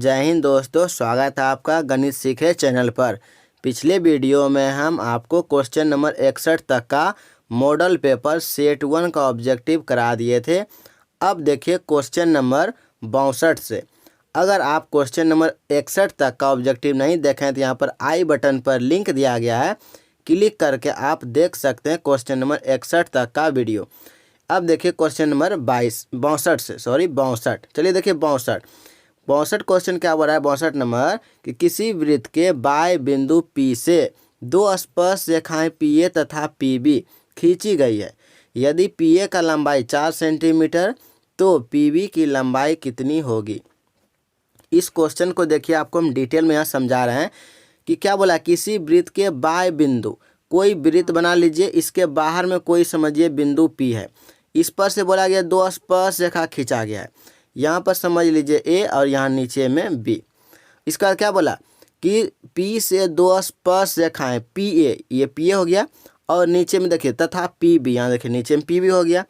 जय हिंद दोस्तों, स्वागत है आपका गणित सीखे चैनल पर। पिछले वीडियो में हम आपको क्वेश्चन नंबर 61 तक का मॉडल पेपर सेट 1 का ऑब्जेक्टिव करा दिए थे। अब देखिए क्वेश्चन नंबर 62 से। अगर आप क्वेश्चन नंबर 61 तक का ऑब्जेक्टिव नहीं देखें तो यहाँ पर आई बटन पर लिंक दिया गया है, क्लिक करके आप देख सकते हैं क्वेश्चन नंबर 61 तक का वीडियो। अब देखिए क्वेश्चन नंबर 62। चलिए देखिए 62 क्वेश्चन क्या बोल रहा है। 62 नंबर कि किसी वृत्त के बाएं बिंदु P से दो स्पर्श रेखाएं PA तथा PB खींची गई है। यदि PA का लंबाई 4 सेंटीमीटर तो PB की लंबाई कितनी होगी। इस क्वेश्चन को देखिए, आपको हम डिटेल में यहाँ समझा रहे हैं कि क्या बोला। किसी वृत्त के बाएं बिंदु, कोई वृत्त बना लीजिए, इसके बाहर में कोई समझिए बिंदु P है। इस पर से बोला गया दो स्पर्श रेखा खींचा गया है। यहाँ पर समझ लीजिए A और यहाँ नीचे में B। इसका क्या बोला कि P से दो स्पर्श रेखाएं PA, ये PA हो गया, और नीचे में देखिए तथा PB, यहाँ देखिए नीचे में PB हो गया,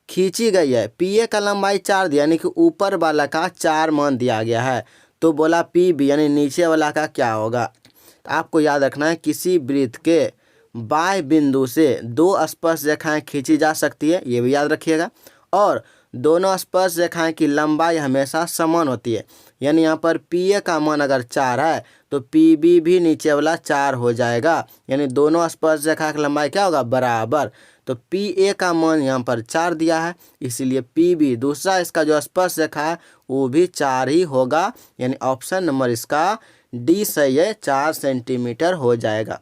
खींची गई है। PA का लंबाई 4 दिया, यानी कि ऊपर वाला का 4 मान दिया गया है। तो बोला PB यानी नीचे वाला का क्या होगा। तो आपको याद रखना है किसी वृत्त के बाएं बिंदु से दो स्पर्श रेखाएं खींची जा सकती है, ये भी याद रखिएगा। और दोनों स्पर्श रेखाएं की लंबाई हमेशा समान होती है। यानी यहाँ पर PA का मान अगर 4 है तो PB भी नीचे वाला 4 हो जाएगा। यानी दोनों स्पर्श रेखा की लंबाई क्या होगा, बराबर। तो PA का मान यहाँ पर 4 दिया है, इसीलिए PB दूसरा इसका जो स्पर्श रेखा है वो भी 4 ही होगा। यानी ऑप्शन नंबर इसका D सही है, 4 सेंटीमीटर हो जाएगा।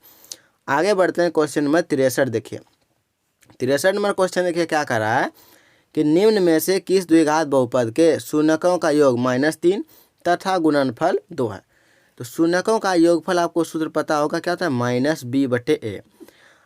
आगे बढ़ते हैं क्वेश्चन नंबर 63 देखिए। 63 नंबर क्वेश्चन देखिए क्या कर रहा है कि निम्न में से किस द्विघात बहुपद के शून्यकों का योग -3 तथा गुणनफल 2 है। तो शून्यकों का योगफल आपको सूत्र पता होगा, क्या होता है -b/a।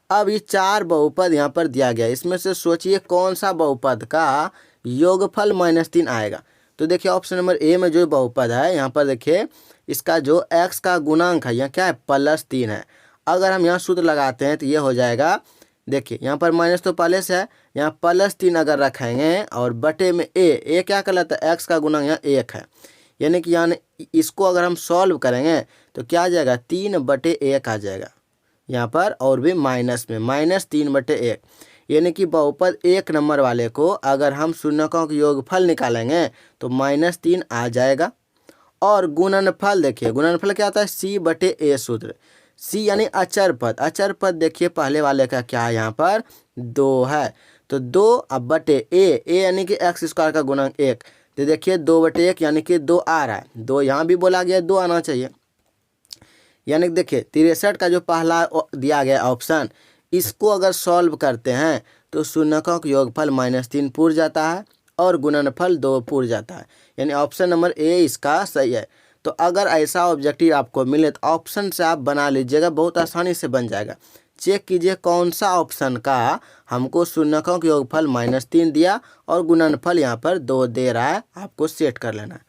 अब ये 4 बहुपद यहाँ पर दिया गया, इसमें से सोचिए कौन सा बहुपद का योगफल -3 आएगा। तो देखिए ऑप्शन नंबर ए में जो बहुपद है, यहाँ पर देखिए इसका जो x का गुणांक है यहाँ क्या है, +3 है। अगर हम यहाँ सूत्र लगाते हैं तो ये हो जाएगा, देखिए यहाँ पर माइनस तो पहले से है, यहाँ +3 अगर रखेंगे और बटे में ए क्या कहलाता है, एक्स का गुणांक यहाँ 1 है। यानी कि यहाँ इसको अगर हम सॉल्व करेंगे तो क्या आ जाएगा, 3/1 आ जाएगा यहाँ पर, और भी माइनस में -3/1। यानी कि बहुपद 1 नंबर वाले को अगर हम शून्यकों के योगफल निकालेंगे तो -3 आ जाएगा। और गुणनफल देखिए, गुणनफल क्या होता है, c/a सूत्र। c यानी अचर पद देखिए पहले वाले का क्या है, यहाँ पर 2 है। तो 2 अब बटे a यानी कि x² का गुणांक 1। तो देखिए 2/1 यानी कि 2 आ रहा है, 2 यहाँ भी बोला गया 2 आना चाहिए। यानी कि देखिए 63 का जो पहला दिया गया ऑप्शन, इसको अगर सॉल्व करते हैं तो शून्यकों का योगफल -3 पूर जाता है और गुणनफल 2 पूर जाता है। यानी ऑप्शन नंबर ए इसका सही है। तो अगर ऐसा ऑब्जेक्टिव आपको मिले तो ऑप्शन से आप बना लीजिएगा, बहुत आसानी से बन जाएगा। चेक कीजिए कौन सा ऑप्शन का हमको शून्यकों के योगफल -3 दिया और गुणनफल यहाँ पर 2 दे रहा है, आपको सेट कर लेना है।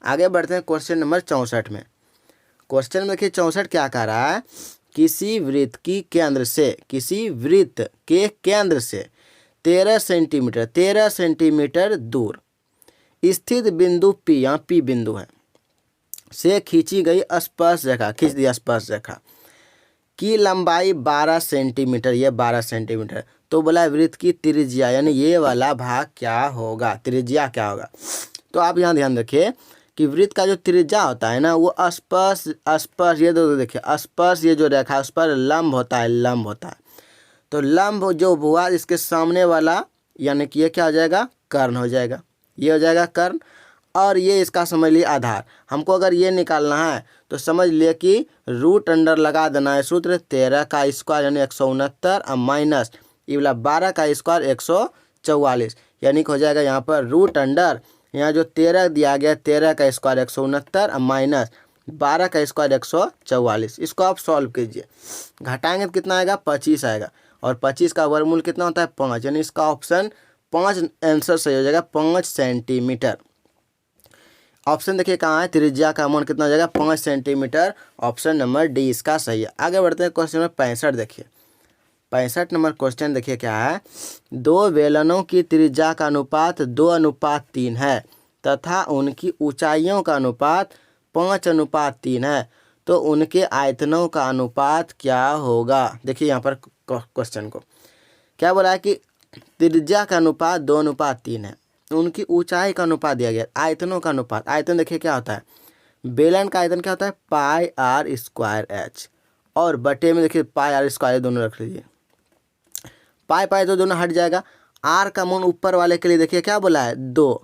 आगे बढ़ते हैं क्वेश्चन नंबर 64 में। क्वेश्चन में देखिए 64 क्या कह रहा है, किसी वृत्त के केंद्र से 13 सेंटीमीटर दूर स्थित बिंदु P, यहाँ P बिंदु है, से खींची गई स्पर्श रेखा, खींच दी स्पर्श रेखा की लंबाई 12 सेंटीमीटर, ये 12 सेंटीमीटर। तो बोला वृत्त की त्रिज्या, यानी ये वाला भाग क्या होगा, त्रिज्या क्या होगा। तो आप यहाँ ध्यान रखिए कि वृत्त का जो त्रिज्या होता है ना, वो स्पर्श ये दो देखिए, स्पर्श ये जो रेखा उस पर लंब होता है। तो लंब जो हुआ इसके सामने वाला, यानी कि ये क्या हो जाएगा, कर्ण हो जाएगा, ये हो जाएगा कर्ण। और ये इसका समझ लिए आधार। हमको अगर ये निकालना है तो समझ लिए कि रूट अंडर लगा देना है सूत्र, 13 का स्क्वायर यानी 169 और माइनस ये वाला 12 का स्क्वायर 144, यानी कि हो जाएगा यहाँ पर रूट अंडर, यहाँ जो 13 दिया गया 13 का स्क्वायर 169 और माइनस 12 का स्क्वायर 144। इसको आप सॉल्व कीजिए, घटाएंगे तो कितना आएगा, 25 आएगा। और 25 का वर्गमूल कितना होता है, 5। यानी इसका ऑप्शन 5 आंसर सही हो जाएगा, 5 सेंटीमीटर। ऑप्शन देखिए कहाँ है, त्रिज्या का मान कितना हो जाएगा, 5 सेंटीमीटर। ऑप्शन नंबर डी इसका सही है। आगे बढ़ते हैं क्वेश्चन नंबर 65 देखिए। 65 नंबर क्वेश्चन देखिए क्या है, दो बेलनों की त्रिज्या का अनुपात 2:3 है तथा उनकी ऊंचाइयों का अनुपात 5:3 है तो उनके आयतनों का अनुपात क्या होगा। देखिए यहाँ पर क्वेश्चन को क्या बोला है कि त्रिज्या का अनुपात 2:3 है, उनकी ऊंचाई का अनुपात दिया गया, आयतनों का अनुपात। आयतन देखिए क्या होता है, बेलन का आयतन क्या होता है πr²h, और बटे में देखिए πr², दोनों रख लीजिए। पाई तो दोनों हट जाएगा। आर का मान ऊपर वाले के लिए देखिए क्या बोला है 2,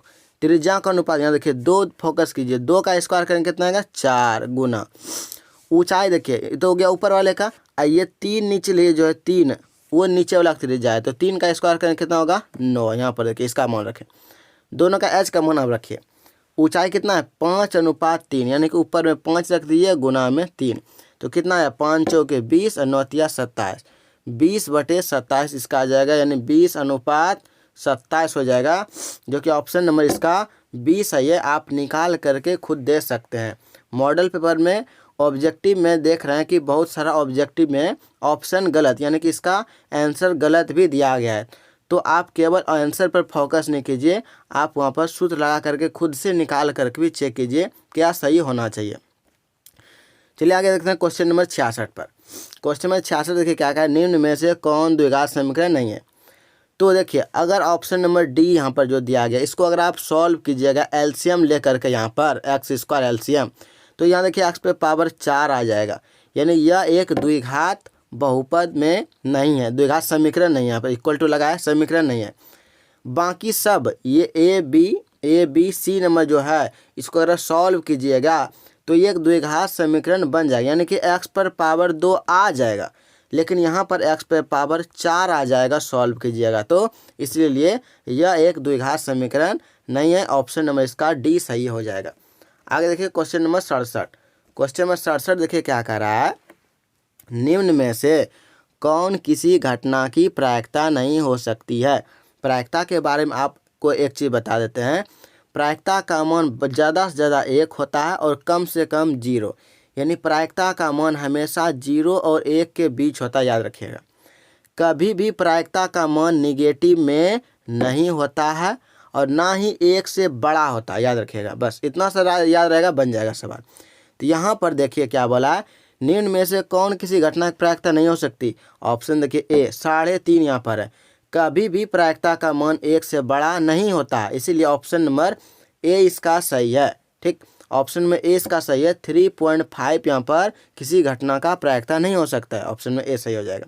त्रिज्या का अनुपात यहाँ देखिए 2 फोकस कीजिए, 2 का स्क्वायर करेंगे कितना आएगा 4 गुना ऊंचाई देखिए तो हो गया ऊपर वाले का, ये 3 नीचे लिए जो है 3 वो नीचे वाला त्रिज्या है तो 3 का स्क्वायर करेंगे कितना होगा 9। यहाँ पर देखिए इसका मान रखें, दोनों का एच का मान आप रखिए। ऊंचाई कितना है 5:3 यानी कि ऊपर में 5 रख दीजिए गुना में 3 तो कितना है 5 चौके 20 और 9 तिया 27, 20/27 इसका आ जाएगा, यानी 20:27 हो जाएगा, जो कि ऑप्शन नंबर इसका 20 है। ये आप निकाल करके खुद दे सकते हैं। मॉडल पेपर में ऑब्जेक्टिव में देख रहे हैं कि बहुत सारा ऑब्जेक्टिव में ऑप्शन गलत, यानी कि इसका आंसर गलत भी दिया गया है, तो आप केवल आंसर पर फोकस नहीं कीजिए, आप वहाँ पर सूत्र लगा करके खुद से निकाल करके भी चेक कीजिए क्या सही होना चाहिए। चलिए आगे देखते हैं क्वेश्चन नंबर 66 पर। क्वेश्चन नंबर 66 देखिए क्या कहा है, निम्न में से कौन द्विघात समीकरण नहीं है। तो देखिए अगर ऑप्शन नंबर डी यहाँ पर जो दिया गया इसको अगर आप सॉल्व कीजिएगा एलसीएम लेकर के यहाँ पर x² एलसीएम, तो यहाँ देखिए x पे पावर 4 आ जाएगा, यानी यह एक द्विघात बहुपद में नहीं है, द्विघात समीकरण नहीं है, यहाँ पर इक्वल टू लगाया समीकरण नहीं है। बाकी सब ये ए बी सी नंबर जो है इसको अगर सॉल्व कीजिएगा तो ये एक द्विघात समीकरण बन जाएगा, यानी कि x पर पावर 2 आ जाएगा, लेकिन यहाँ पर x पर पावर 4 आ जाएगा सॉल्व कीजिएगा, तो इसलिए यह एक द्विघात समीकरण नहीं है। ऑप्शन नंबर इसका डी सही हो जाएगा। आगे देखिए क्वेश्चन नंबर 67। क्वेश्चन नंबर 67 देखिए क्या कह रहा है, निम्न में से कौन किसी घटना की प्रायिकता नहीं हो सकती है। प्रायिकता के बारे में आपको एक चीज़ बता देते हैं, प्रायिकता का मान ज़्यादा से ज़्यादा 1 होता है और कम से कम 0, यानी प्रायिकता का मान हमेशा 0 और 1 के बीच होता है, याद रखिएगा। कभी भी प्रायिकता का मान निगेटिव में नहीं होता है और ना ही 1 से बड़ा होता है, याद रखिएगा। बस इतना सा याद रहेगा, बन जाएगा सवाल। तो यहाँ पर देखिए क्या बोला है, निम्न में से कौन किसी घटना की प्रायिकता नहीं हो सकती। ऑप्शन देखिए ए 3.5 यहाँ पर है, कभी भी प्रायिकता का मान 1 से बड़ा नहीं होता है, इसीलिए ऑप्शन नंबर ए इसका सही है। ठीक, ऑप्शन में ए इसका सही है। 3.5 यहाँ पर किसी घटना का प्रायिकता नहीं हो सकता है, ऑप्शन में ए सही हो जाएगा।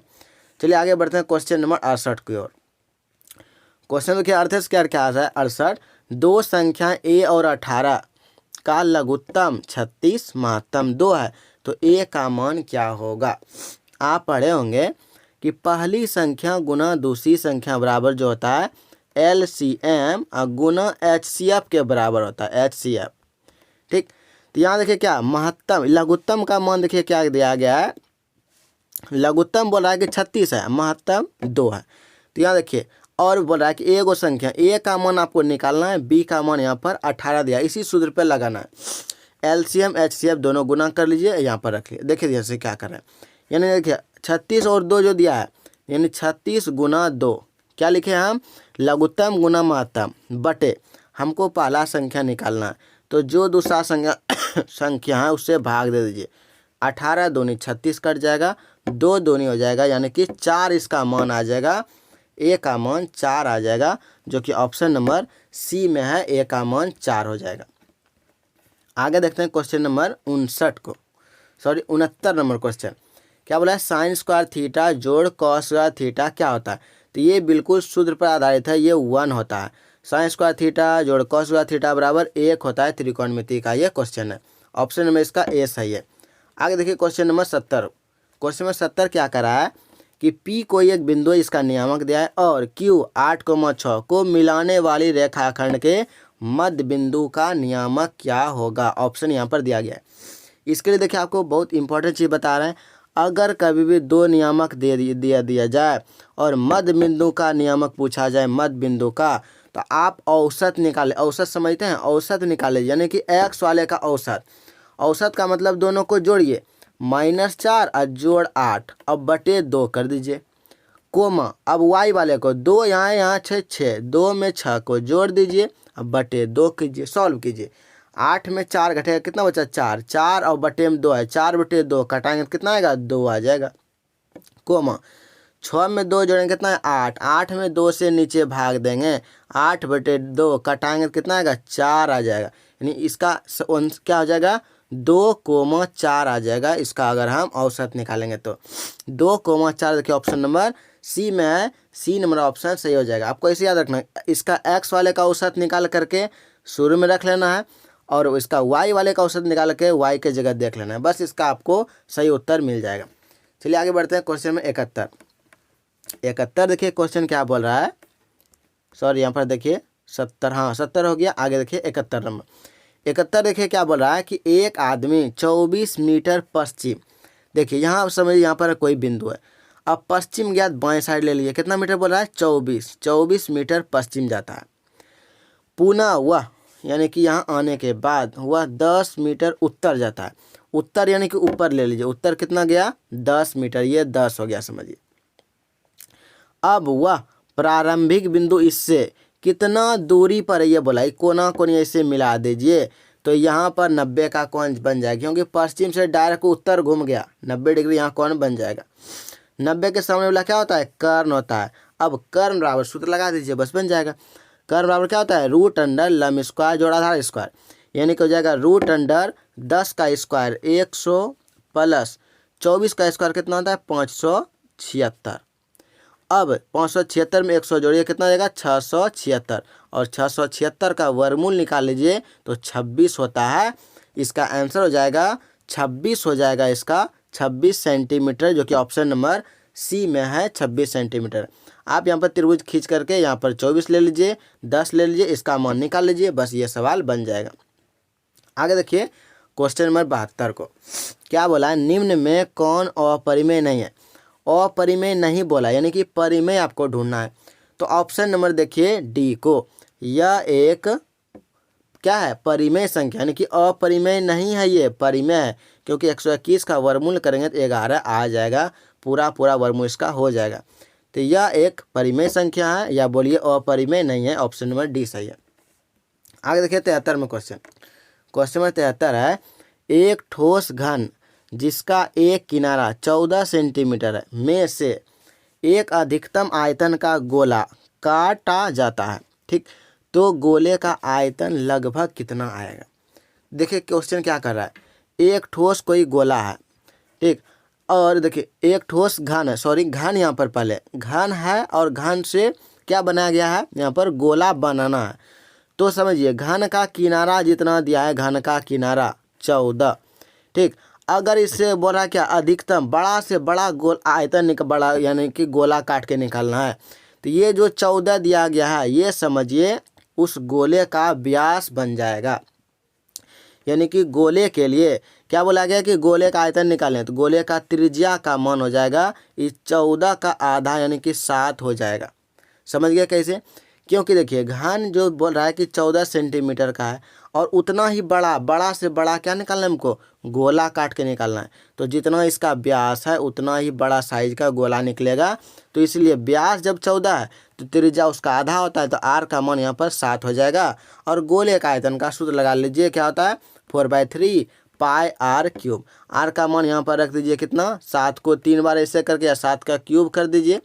चलिए आगे बढ़ते हैं क्वेश्चन नंबर 68 की ओर। क्वेश्चन देखिए अर्थ क्या है 68, दो संख्या ए और 18 का लघुत्तम 36 महत्तम 2 है तो ए का मान क्या होगा। आप पढ़े होंगे कि पहली संख्या गुना दूसरी संख्या बराबर जो होता है LCM गुना HCF के बराबर होता है, HCF। ठीक, तो यहाँ देखिए क्या महत्तम लघुत्तम का मान देखिए क्या दिया गया है, लघुत्तम बोल रहा है कि 36 है, महत्तम 2 है। तो यहाँ देखिए और बोल रहा है कि एगो संख्या ए का मान आपको निकालना है, बी का मान यहाँ पर 18 दिया, इसी सूत्र पे लगाना है। LCM HCF दोनों गुना कर लीजिए, यहाँ पर रखिए। देखिए जैसे क्या कर रहे हैं, यानी देखिए 36 और 2 जो दिया है, यानी 36 गुना 2 क्या लिखे हम, लघुत्तम गुना महत्तम बटे हमको पहला संख्या निकालना है, तो जो दूसरा संख्या है उससे भाग दे दीजिए। 18 दूनी 36 कट जाएगा, 2 दूनी हो जाएगा, यानी कि 4 इसका मान आ जाएगा, ए का मान 4 आ जाएगा, जो कि ऑप्शन नंबर सी में है, ए का मान 4 हो जाएगा। आगे देखते हैं क्वेश्चन नंबर 69 नंबर क्वेश्चन। क्या बोला है, साइन स्क्वायर थीटा जोड़ कॉस स्क्वायर थीटा क्या होता है। तो ये बिल्कुल सूत्र पर आधारित है, ये 1 होता है। साइन स्क्वायर थीटा जोड़ कॉस स्क्वायर थीटा बराबर 1 होता है, त्रिकोणमिति का ये क्वेश्चन है, ऑप्शन नंबर इसका ए सही है। आगे देखिए क्वेश्चन नंबर 70। क्वेश्चन नंबर 70 क्या कर रहा है कि P कोई एक बिंदु है, इसका नियामक दिया है, और Q 8,6 को मिलाने वाली रेखाखंड के मध्य बिंदु का नियामक क्या होगा। ऑप्शन यहाँ पर दिया गया है। इसके लिए देखिए आपको बहुत इंपॉर्टेंट चीज़ बता रहे हैं, अगर कभी भी 2 नियामक दिया जाए और मध्य बिंदु का नियामक पूछा जाए मध्य बिंदु का, तो आप औसत निकाले, औसत समझते हैं, औसत निकाले, यानी कि x वाले का औसत। औसत का मतलब दोनों को जोड़िए, -4 और जोड़ 8, अब बटे 2 कर दीजिए, कोमा अब y वाले को 2 यहाँ 6 2 में 6 को जोड़ दीजिए, अब बटे 2 कीजिए, सॉल्व कीजिए। 8 में 4 घटेगा, कितना बचा 4, 4 और बटे में 2 है, 4/2 कटाएंगे तो कितना आएगा 2 आ जाएगा। कोमा 6 में 2 जोड़ेंगे कितना है 8, 8 में 2 से नीचे भाग देंगे, 8/2 कटाएंगे तो कितना आएगा 4 आ जाएगा। यानी इसका क्या हो जाएगा 2,4 आ जाएगा। इसका अगर हम औसत निकालेंगे तो 2,4 देखिए ऑप्शन नंबर सी में है, सी नंबर ऑप्शन सही हो जाएगा। आपको इसे याद रखना है, इसका एक्स वाले का औसत निकाल करके शुरू में रख लेना है और इसका वाई वाले का औसत निकाल के वाई के जगह देख लेना है, बस इसका आपको सही उत्तर मिल जाएगा। चलिए आगे बढ़ते हैं क्वेश्चन में 71 देखिए क्वेश्चन क्या बोल रहा है, सॉरी यहाँ पर देखिए 70, हाँ 70 हो गया। आगे देखिए 71 नंबर, 71 देखिए क्या बोल रहा है कि एक आदमी 24 मीटर पश्चिम, देखिए यहाँ समझिए यहाँ पर कोई बिंदु है, अब पश्चिम गया बाएं साइड ले लीजिए, कितना मीटर बोल रहा है 24 मीटर पश्चिम जाता है। पुनः वह यानी कि यहाँ आने के बाद वह 10 मीटर उत्तर जाता है, उत्तर यानी कि ऊपर ले लीजिए, उत्तर कितना गया 10 मीटर, ये 10 हो गया समझिए। अब वह प्रारंभिक बिंदु इससे कितना दूरी पर है ये बोला, कोना कोनी ऐसे मिला दीजिए तो यहाँ पर 90 का कोण बन जाएगा, क्योंकि पश्चिम से डायरेक्ट उत्तर घूम गया 90 डिग्री यहाँ कोण बन जाएगा। 90 के सामने वाला क्या होता है कर्ण होता है, अब कर्ण बराबर सूत्र लगा दीजिए बस बन जाएगा। कर्ण बराबर क्या होता है √ लम स्क्वायर जोड़ आधार स्क्वायर, यानी कि हो जाएगा √10 का स्क्वायर 100 प्लस 24 का स्क्वायर कितना होता है 576। अब 576 में 100 जोड़िए कितना देगा 676, और 676 का वर्गमूल निकाल लीजिए तो 26 होता है। इसका आंसर हो जाएगा 26 हो जाएगा, इसका 26 सेंटीमीटर, जो कि ऑप्शन नंबर सी में है 26 सेंटीमीटर। आप यहाँ पर त्रिभुज खींच करके यहाँ पर 24 ले लीजिए, 10 ले लीजिए, इसका मान निकाल लीजिए, बस ये सवाल बन जाएगा। आगे देखिए क्वेश्चन नंबर 72 को क्या बोला है, निम्न में कौन अपरिमेय नहीं है। अपरिमेय नहीं बोला, यानी कि परिमेय आपको ढूंढना है, तो ऑप्शन नंबर देखिए डी को, यह एक क्या है परिमेय संख्या, यानी कि अपरिमेय नहीं है, ये परिमेय है, क्योंकि 121 का वर्गमूल करेंगे तो 11 आ जाएगा, पूरा वर्गमूल इसका हो जाएगा। तो यह एक परिमेय संख्या है, या बोलिए अपरिमेय नहीं है, ऑप्शन नंबर डी सही है। आगे देखिए 73 में क्वेश्चन नंबर 73 है, एक ठोस घन जिसका एक किनारा 14 सेंटीमीटर है में से एक अधिकतम आयतन का गोला काटा जाता है, ठीक, तो गोले का आयतन लगभग कितना आएगा। देखिए क्वेश्चन क्या कर रहा है, एक ठोस कोई गोला है, ठीक, और देखिए एक ठोस घन है, सॉरी घन यहाँ पर पहले घन है और घन से क्या बनाया गया है यहाँ पर गोला बनाना है, तो समझिए घन का किनारा जितना दिया है, घन का किनारा 14, ठीक, अगर इससे बोला क्या अधिकतम बड़ा से बड़ा गोल आयतन बड़ा यानी कि गोला काट के निकालना है, तो ये जो 14 दिया गया है ये समझिए उस गोले का व्यास बन जाएगा। यानी कि गोले के लिए क्या बोला गया कि गोले का आयतन निकालें, तो गोले का त्रिज्या का मान हो जाएगा इस 14 का आधा, यानी कि 7 हो जाएगा। समझ गया कैसे, क्योंकि देखिए घन जो बोल रहा है कि 14 सेंटीमीटर का है और उतना ही बड़ा से बड़ा क्या निकालना है हमको गोला काट के निकालना है, तो जितना इसका व्यास है उतना ही बड़ा साइज का गोला निकलेगा, तो इसलिए व्यास जब 14 है तो त्रिज्या उसका आधा होता है, तो आर का मान यहाँ पर 7 हो जाएगा। और गोले का आयतन का सूत्र लगा लीजिए, क्या होता है 4/3 पाई आर क्यूब, आर का मान यहाँ पर रख दीजिए कितना 7 को 3 बार ऐसे करके या 7 का क्यूब कर दीजिए,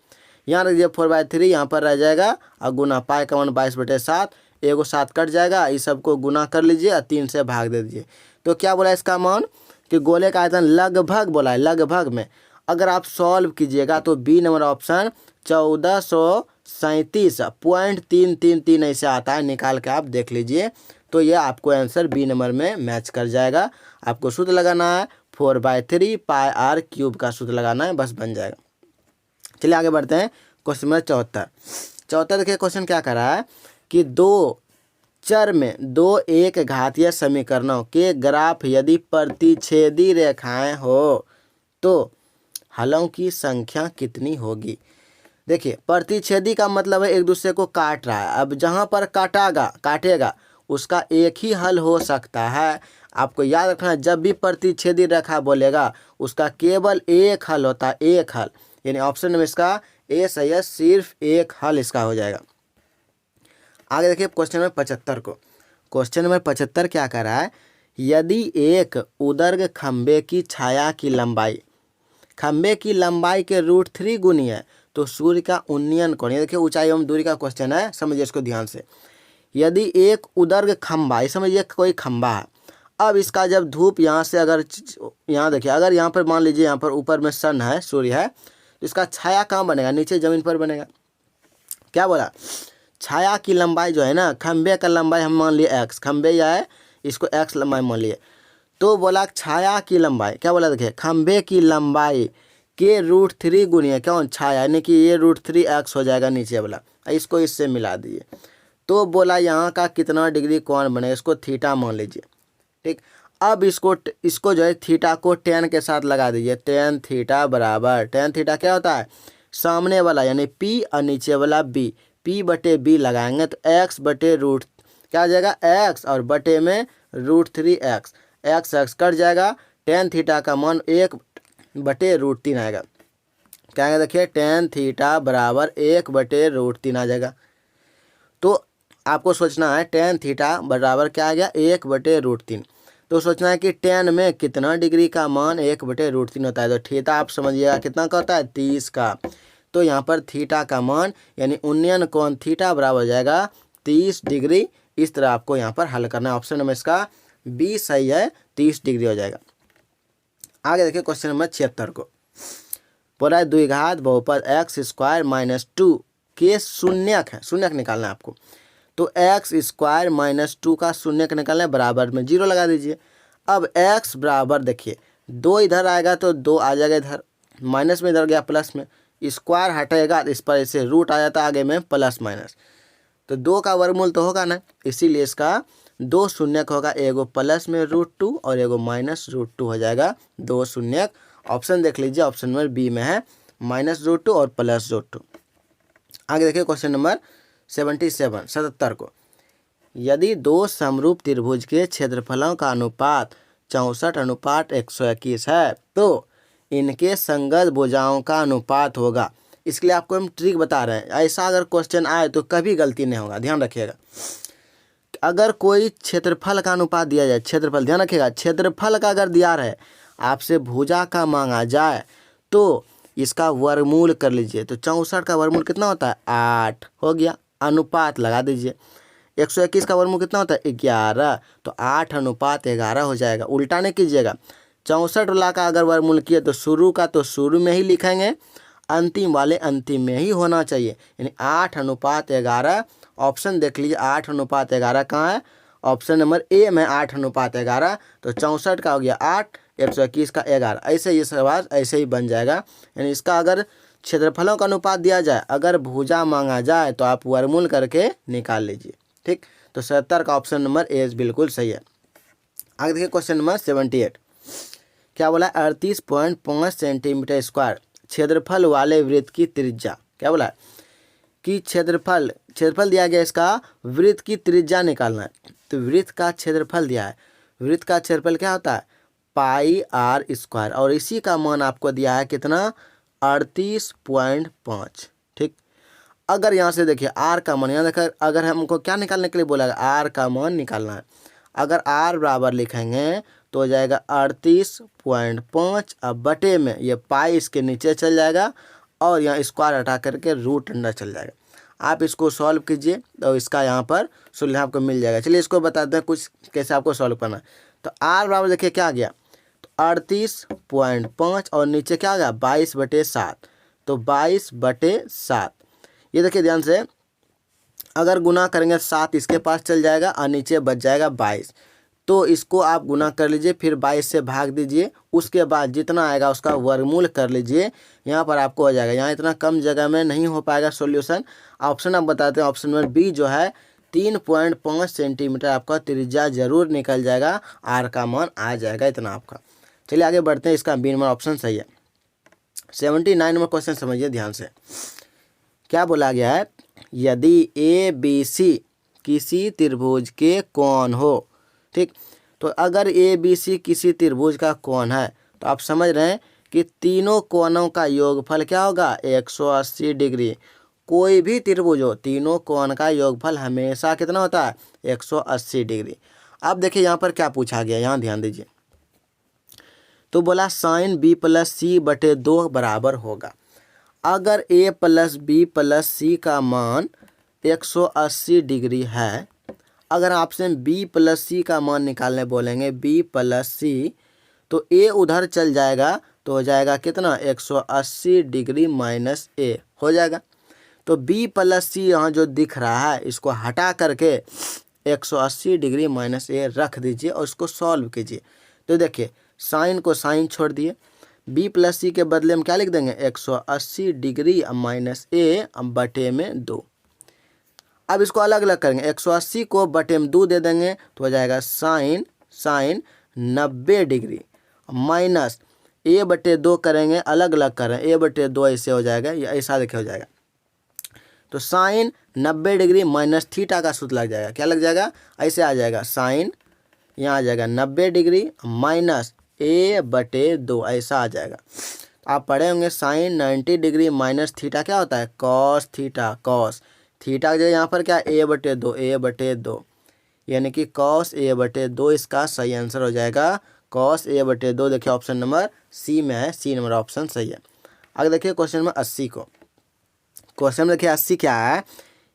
यहाँ रख दीजिए 4/3 यहाँ पर रह जाएगा, और गुना पाई का मान 22/7, एगो 7 कट जाएगा, इस सबको गुना कर लीजिए और 3 से भाग दे दीजिए। तो क्या बोला इसका मान कि गोले का आयतन लगभग बोला है, लगभग में अगर आप सॉल्व कीजिएगा तो बी नंबर ऑप्शन 1437.333 ऐसे आता है, निकाल के आप देख लीजिए, तो ये आपको आंसर बी नंबर में मैच कर जाएगा। आपको सूत्र लगाना है 4/3 पाई आर क्यूब का सूत्र लगाना है, बस बन जाएगा। चलिए आगे बढ़ते हैं क्वेश्चन नंबर 74 देखिए क्वेश्चन क्या कर रहा है कि दो चर में दो एक घातीय समीकरणों के ग्राफ यदि प्रतिच्छेदी रेखाएं हो तो हलों की संख्या कितनी होगी। देखिए प्रतिच्छेदी का मतलब है एक दूसरे को काट रहा है, अब जहां पर काटेगा उसका एक ही हल हो सकता है। आपको याद रखना है जब भी प्रतिच्छेदी रेखा बोलेगा उसका केवल एक हल होता है, एक हल, यानी ऑप्शन में इसका ए सही है, सिर्फ एक हल इसका हो जाएगा। आगे देखिए क्वेश्चन नंबर 75 को क्वेश्चन नंबर 75 क्या कर रहा है, यदि एक उदर्ग खंबे की छाया की लंबाई खंबे की लंबाई के √3 गुनी है तो सूर्य का उन्नयन कोण, ये देखिए ऊंचाई एवं दूरी का क्वेश्चन है, समझिए इसको ध्यान से। यदि एक उदर्ग खंबा, समझिए कोई खंबा है, अब इसका जब धूप यहाँ से अगर यहाँ देखिए, अगर यहाँ पर मान लीजिए यहाँ पर ऊपर में सन है, सूर्य है, तो इसका छाया कहाँ बनेगा, नीचे जमीन पर बनेगा। क्या बोला, छाया की लंबाई जो है ना, खंबे का लंबाई हम मान लिए x, खंबे या है इसको x लंबाई मान लिए, तो बोला छाया की लंबाई, क्या बोला देखिए, खंबे की लंबाई के √3 गुनी है कौन, छाया, यानी कि ये √3x हो जाएगा नीचे वाला, इसको इससे मिला दीजिए। तो बोला यहाँ का कितना डिग्री कोण बनेगा, इसको थीटा मान लीजिए। ठीक, अब इसको जो है थीटा को tan के साथ लगा दीजिए, tan थीटा बराबर, tan थीटा क्या होता है, सामने वाला यानी P और नीचे वाला B, P/B लगाएंगे तो x बटे रूट क्या आ जाएगा, x और बटे में √3x, x कट जाएगा, tan थीटा का मान 1/√3 आएगा। क्या आएगा देखिए, tan थीटा बराबर 1/√3 आ जाएगा। तो आपको सोचना है tan थीटा बराबर क्या आ गया, 1/√3। तो सोचना है कि tan में कितना डिग्री का मान 1/√3 होता है, तो थीटा आप समझिएगा कितना का होता है, 30 का। तो यहाँ पर थीटा का मान यानी उन्नयन कोण थीटा बराबर हो जाएगा 30 डिग्री। इस तरह आपको यहाँ पर हल करना है। ऑप्शन नंबर इसका बी सही है, 30 डिग्री हो जाएगा। आगे देखिए क्वेश्चन नंबर 76 को, बोला है द्विघात बहुपद x² - 2 के शून्यक है, शून्यक निकालना है आपको। तो x² - 2 का शून्यक निकालना है, बराबर में 0 लगा दीजिए। अब x बराबर देखिए 2 इधर आएगा तो 2 आ जाएगा इधर, माइनस में इधर गया प्लस में, स्क्वायर हटेगा इस पर ऐसे रूट आ जाता आगे में प्लस माइनस, तो 2 का वर्गमूल तो होगा ना, इसीलिए इसका 2 शून्यक होगा, एगो प्लस में √2 और एगो माइनस √2 हो जाएगा, 2 शून्यक। ऑप्शन देख लीजिए, ऑप्शन नंबर बी में है -√2 और +√2। आगे देखिए क्वेश्चन नंबर 77 को, यदि 2 समरूप त्रिभुज के क्षेत्रफलों का अनुपात 64:121 है तो इनके संगत भुजाओं का अनुपात होगा। इसके लिए आपको हम ट्रिक बता रहे हैं, ऐसा अगर क्वेश्चन आए तो कभी गलती नहीं होगा, ध्यान रखिएगा। अगर कोई क्षेत्रफल का अनुपात दिया जाए, क्षेत्रफल ध्यान रखिएगा, क्षेत्रफल का अगर दिया रहे, आपसे भुजा का मांगा जाए तो इसका वर्गमूल कर लीजिए। तो 64 का वर्गमूल कितना होता है, 8 हो गया, अनुपात लगा दीजिए। 121 का वर्गमूल कितना होता है, 11, तो 8:11 हो जाएगा। उल्टा नहीं कीजिएगा, 64 वाला का अगर वर्गमूल किए तो शुरू का तो शुरू में ही लिखेंगे, अंतिम वाले अंतिम में ही होना चाहिए, यानी 8:11। ऑप्शन देख लीजिए, 8:11 कहाँ है, ऑप्शन नंबर ए में 8:11। तो 64 का हो गया 8, 121 का 11, ऐसे ये सवाल ऐसे ही बन जाएगा। यानी इसका अगर क्षेत्रफलों का अनुपात दिया जाए, अगर भुजा मांगा जाए तो आप वर्गमूल करके निकाल लीजिए। ठीक, तो 77 का ऑप्शन नंबर ए बिल्कुल सही है। आगे देखिए क्वेश्चन नंबर 78, क्या बोला, 38.5 सेंटीमीटर स्क्वायर क्षेत्रफल वाले वृत्त की त्रिज्या, क्या बोला कि क्षेत्रफल दिया गया, इसका वृत्त की त्रिज्या निकालना है। तो वृत्त का क्षेत्रफल दिया है, वृत्त का क्षेत्रफल क्या होता है, πr², और इसी का मान आपको दिया है कितना, 38.5। ठीक, अगर यहाँ से देखिए r का मान, यहाँ देखिए अगर हमको क्या निकालने के लिए बोला है, r का मान निकालना है। अगर r बराबर लिखेंगे तो हो जाएगा 38.5, अब बटे में ये पाई इसके नीचे चल जाएगा और यहाँ स्क्वायर हटा करके रूट अंदर चल जाएगा। आप इसको सॉल्व कीजिए तो इसका यहाँ पर सोल्यूशन आपको मिल जाएगा। चलिए इसको बताते हैं कुछ कैसे आपको सॉल्व करना है। तो r बराबर देखिए क्या आ गया, तो 38.5 और नीचे क्या आ गया, 22/7, तो 22/7। ये देखिए ध्यान से, अगर गुना करेंगे 7 इसके पास चल जाएगा और नीचे बच जाएगा 22, तो इसको आप गुना कर लीजिए, फिर 22 से भाग दीजिए, उसके बाद जितना आएगा उसका वर्गमूल कर लीजिए, यहाँ पर आपको हो जाएगा। यहाँ इतना कम जगह में नहीं हो पाएगा सॉल्यूशन। ऑप्शन आप बताते हैं, ऑप्शन नंबर बी जो है 3.5 सेंटीमीटर आपका त्रिज्या जरूर निकल जाएगा, r का मान आ जाएगा इतना आपका। चलिए आगे बढ़ते हैं, इसका बी नंबर ऑप्शन सही है। 79 नंबर क्वेश्चन समझिए ध्यान से, क्या बोला गया है, यदि ABC किसी त्रिभुज के कोण हो। ठीक, तो अगर ABC किसी त्रिभुज का कोण है तो आप समझ रहे हैं कि तीनों कोणों का योगफल क्या होगा, 180 डिग्री। कोई भी त्रिभुज हो, तीनों कोण का योगफल हमेशा कितना होता है 180 डिग्री। अब देखिए यहाँ पर क्या पूछा गया, यहाँ ध्यान दीजिए। तो बोला साइन बी प्लस सी बटे 2 बराबर होगा। अगर ए प्लस बी प्लस सी का मान 180 डिग्री है, अगर आपसे बी प्लस सी का मान निकालने बोलेंगे, बी प्लस सी, तो ए उधर चल जाएगा तो हो जाएगा कितना 180 डिग्री माइनस ए हो जाएगा। तो बी प्लस सी यहाँ जो दिख रहा है इसको हटा करके 180 डिग्री माइनस ए रख दीजिए और इसको सॉल्व कीजिए। तो देखिए साइन को साइन छोड़ दिए, बी प्लस सी के बदले में क्या लिख देंगे 180 डिग्री माइनस ए बटे में 2। अब इसको अलग अलग करेंगे, 180 को बटे में 2 दे देंगे तो हो जाएगा साइन 90 डिग्री माइनस ए बटे 2 करेंगे, अलग अलग करें, ए बटे 2 ऐसे हो जाएगा, या ऐसा देखिए हो जाएगा। तो साइन 90 डिग्री माइनस थीटा का सूत्र लग जाएगा, क्या लग जाएगा ऐसे आ जाएगा, साइन यहाँ आ जाएगा 90 डिग्री माइनस ए बटे 2 ऐसा आ जाएगा। आप पढ़े होंगे साइन 90 डिग्री माइनस थीटा क्या होता है कॉस थीटा, कॉस थीटा जो यहाँ पर क्या ए बटे 2, ए बटे 2 यानी कि कॉस ए बटे 2 इसका सही आंसर हो जाएगा, कॉस ए बटे 2। देखिए ऑप्शन नंबर सी में है, सी नंबर ऑप्शन सही है। आगे देखिए क्वेश्चन नंबर 80 को। क्वेश्चन में देखिए 80 क्या है,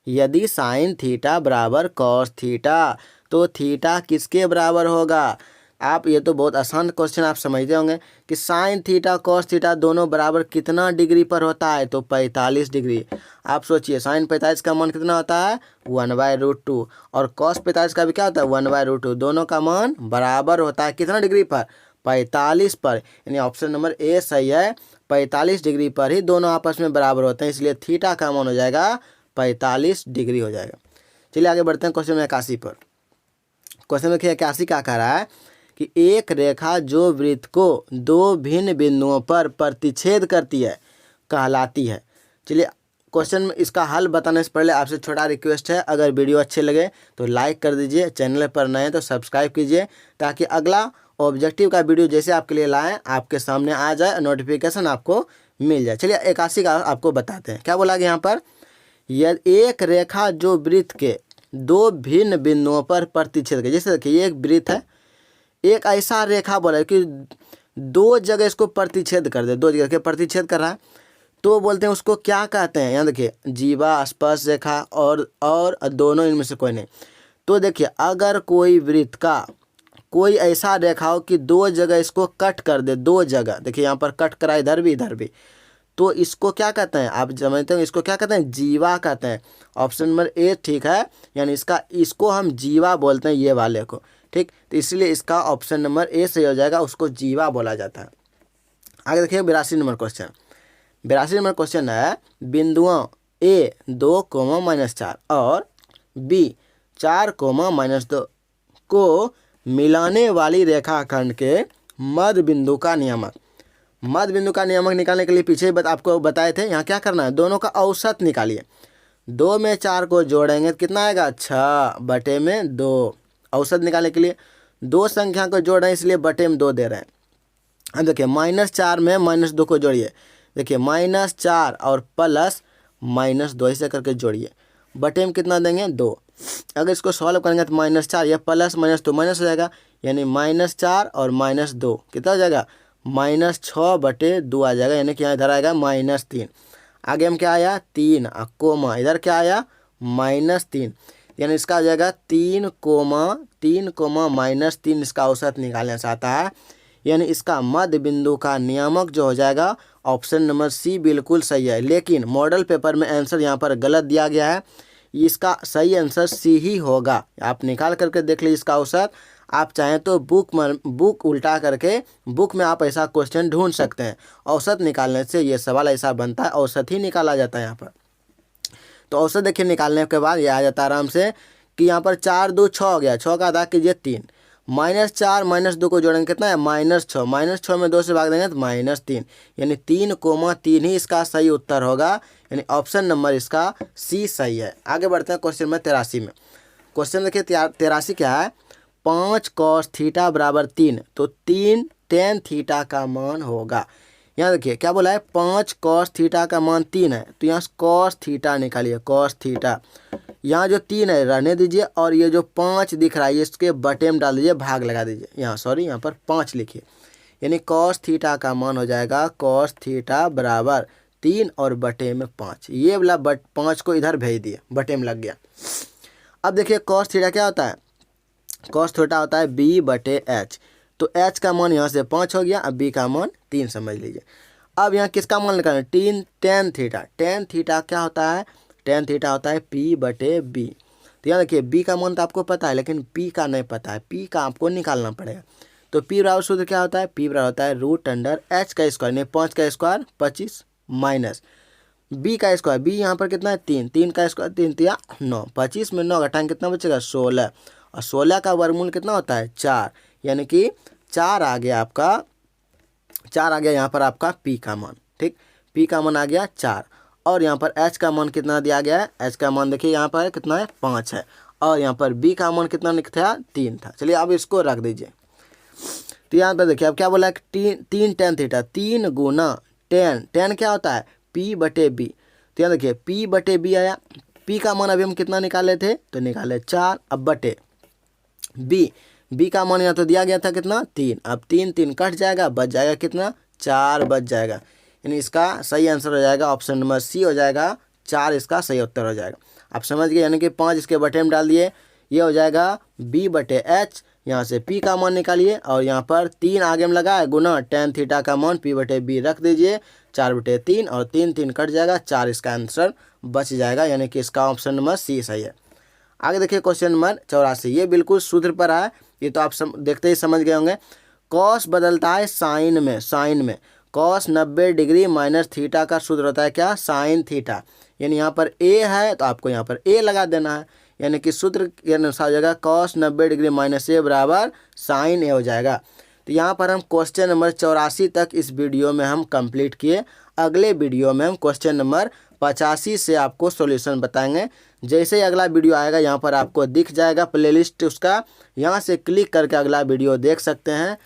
यदि साइन थीटा बराबर कॉस थीटा तो थीटा किसके बराबर होगा। आप ये तो बहुत आसान क्वेश्चन आप समझते होंगे कि साइन थीटा कॉस थीटा दोनों बराबर कितना डिग्री पर होता है, तो 45 डिग्री। आप सोचिए साइन 45 का मान कितना होता है 1/√2 और कॉस 45 का भी क्या होता है 1/√2, दोनों का मान बराबर होता है कितना डिग्री पर 45 पर, यानी ऑप्शन नंबर ए सही है, 45 डिग्री पर ही दोनों आपस में बराबर होते हैं, इसलिए थीटा का मान हो जाएगा 45 डिग्री हो जाएगा। चलिए आगे बढ़ते हैं क्वेश्चन 81 पर। क्वेश्चन देखिए 81 क्या कह रहा है कि एक रेखा जो वृत्त को दो भिन्न बिंदुओं पर प्रतिच्छेद करती है कहलाती है। चलिए क्वेश्चन में इसका हल बताने से पहले आपसे छोटा रिक्वेस्ट है, अगर वीडियो अच्छे लगे तो लाइक कर दीजिए, चैनल पर नए हैं तो सब्सक्राइब कीजिए ताकि अगला ऑब्जेक्टिव का वीडियो जैसे आपके लिए लाएं आपके सामने आ जाए, नोटिफिकेशन आपको मिल जाए। चलिए 81 का आपको बताते हैं, क्या बोला गया यहाँ पर, यदि एक रेखा जो वृत्त के दो भिन्न बिंदुओं पर प्रतिच्छेद करे, जैसे देखिए एक वृत्त है, एक ऐसा रेखा बोला है कि दो जगह इसको प्रतिच्छेद कर दे, दो जगह के प्रतिच्छेद कर रहा है, तो बोलते हैं उसको क्या कहते हैं, यहाँ देखिए जीवा स्पर्श रेखा और दोनों इनमें से कोई नहीं। तो देखिए अगर कोई वृत्त का कोई ऐसा रेखा हो कि दो जगह इसको कट कर दे, दो जगह देखिए यहाँ पर कट करा इधर भी, तो इसको क्या कहते हैं आप समझते हैं, इसको क्या कहते हैं जीवा कहते हैं। ऑप्शन नंबर ए ठीक है, यानी इसको हम जीवा बोलते हैं ये वाले को, ठीक, तो इसलिए इसका ऑप्शन नंबर ए सही हो जाएगा, उसको जीवा बोला जाता है। आगे देखिए 82 नंबर क्वेश्चन। 82 नंबर क्वेश्चन है बिंदुओं ए 2, -4 और बी 4, -2 को मिलाने वाली रेखाखंड के मध्य बिंदु का नियामक। मध्य बिंदु का नियामक निकालने के लिए पीछे आपको बताए थे, यहाँ क्या करना है दोनों का औसत निकालिए। 2 में 4 को जोड़ेंगे तो कितना आएगा 6/2। औसत निकालने के लिए दो संख्या को जोड़ रहे हैं इसलिए बटे में 2 दे रहे हैं। अब देखिए -4 में -2 को जोड़िए, देखिए -4 और प्लस -2 ऐसे करके जोड़िए, बटे में कितना देंगे 2। अगर इसको सॉल्व करेंगे तो -4 या प्लस -2 माइनस हो जाएगा, यानी -4 और -2 कितना हो जाएगा -6/2 आ जाएगा, यानी कि यहाँ इधर आएगा -3। आगे हम क्या आया 3 कोमा, इधर क्या आया -3, यानी इसका आ जाएगा 3, -3 इसका औसत निकालना चाहता है, यानी इसका मध्य बिंदु का नियामक जो हो जाएगा ऑप्शन नंबर सी बिल्कुल सही है। लेकिन मॉडल पेपर में आंसर यहाँ पर गलत दिया गया है, इसका सही आंसर सी ही होगा। आप निकाल करके देख लीजिए इसका औसत, आप चाहें तो बुक उल्टा करके बुक में आप ऐसा क्वेश्चन ढूंढ सकते हैं। औसत निकालने से ये सवाल ऐसा बनता है, औसत ही निकाला जाता है यहाँ पर। तो औसत देखिए निकालने के बाद ये आ जाता है आराम से कि यहाँ पर 4 2 6 हो गया, 6 का आधा कीजिए 3, -4 -2 को जोड़ेंगे कितना है -6, -6 में 2 से भाग देंगे तो -3, यानी 3, 3 ही इसका सही उत्तर होगा, यानी ऑप्शन नंबर इसका सी सही है। आगे बढ़ते हैं क्वेश्चन में 83 में। क्वेश्चन देखिए 83 क्या है, 5 cos θ = 3, तो 3 tan θ का मान होगा। यहाँ देखिए क्या बोला है, 5 कॉस थीटा का मान 3 है, तो यहाँ कॉस थीटा निकालिए, कॉस थीटा। यहाँ जो 3 है रहने दीजिए, और ये जो 5 दिख रहा है इसके बटे में डाल दीजिए, भाग लगा दीजिए। यहाँ सॉरी, यहाँ पर 5 लिखिए, यानी कॉस थीटा का मान हो जाएगा कॉस थीटा बराबर 3 और बटे में 5। ये वाला 5 को इधर भेज दिए, बटे में लग गया। अब देखिए कॉस थीटा क्या होता है, कॉस थीटा होता है b बटे h। तो h का मान यहाँ से 5 हो गया, अब b का मान 3 समझ लीजिए। अब यहाँ किसका मान निकालना है, टेन थीटा। टेन थीटा क्या होता है, टेन थीटा होता है p बटे b। तो यहाँ देखिए b का मान तो आपको पता है, लेकिन p का नहीं पता है, p का आपको निकालना पड़ेगा। तो p बराबर सूत्र क्या होता है, p बराबर होता है √h का स्क्वायर, नहीं 5 का स्क्वायर 25 माइनस b का स्क्वायर, b यहाँ पर कितना है 3, 3 का स्क्वायर 3 तिया 9, 25 में 9 घटाएंगे कितना बचेगा 16, और 16 का वर्गमूल कितना होता है 4, यानी कि 4 आ गया आपका, 4 आ गया यहाँ पर आपका p का मान। ठीक, p का मान आ गया 4, और यहाँ पर h का मान कितना दिया गया है, h का मान देखिए यहाँ पर कितना है 5 है, और यहाँ पर b का मान कितना था 3 था। चलिए अब इसको रख दीजिए। तो यहाँ पर देखिए अब क्या बोला है, 3 टेन थीटा, 3 गुना टेन, टेन क्या होता है p बटे b। तो यहाँ देखिए p बटे b आया, p का मान अभी हम कितना निकाले थे, तो निकाले 4, अब बटे b का मान यहाँ तो दिया गया था कितना 3, अब 3 3 कट जाएगा, बच जाएगा कितना 4 बच जाएगा, यानी इसका सही आंसर हो जाएगा ऑप्शन नंबर सी हो जाएगा, 4 इसका सही उत्तर हो जाएगा। आप समझ गए, यानी कि 5 इसके बटे में डाल दिए, ये हो जाएगा b बटे h, यहाँ से p का मान निकालिए, और यहाँ पर 3 आगे में लगा है गुना टेन थीटा का मान p बटे b रख दीजिए, 4 बटे 3, और 3 3 कट जाएगा, 4 इसका आंसर बच जाएगा, यानी कि इसका ऑप्शन नंबर सी सही है। आगे देखिए क्वेश्चन नंबर 84, ये बिल्कुल सूत्र पर है, ये तो आप देखते ही समझ गए होंगे। कॉस बदलता है साइन में, साइन में कॉस 90 डिग्री माइनस थीटा का सूत्र होता है क्या, साइन थीटा। यानी यहाँ पर a है तो आपको यहाँ पर a लगा देना है, यानी कि सूत्र के अनुसार हो जाएगा कॉस 90 डिग्री माइनस a बराबर साइन a हो जाएगा। तो यहाँ पर हम क्वेश्चन नंबर 84 तक इस वीडियो में हम कंप्लीट किए। अगले वीडियो में हम क्वेश्चन नंबर 85 से आपको सॉल्यूशन बताएंगे। जैसे ही अगला वीडियो आएगा यहाँ पर आपको दिख जाएगा प्लेलिस्ट उसका, यहाँ से क्लिक करके अगला वीडियो देख सकते हैं।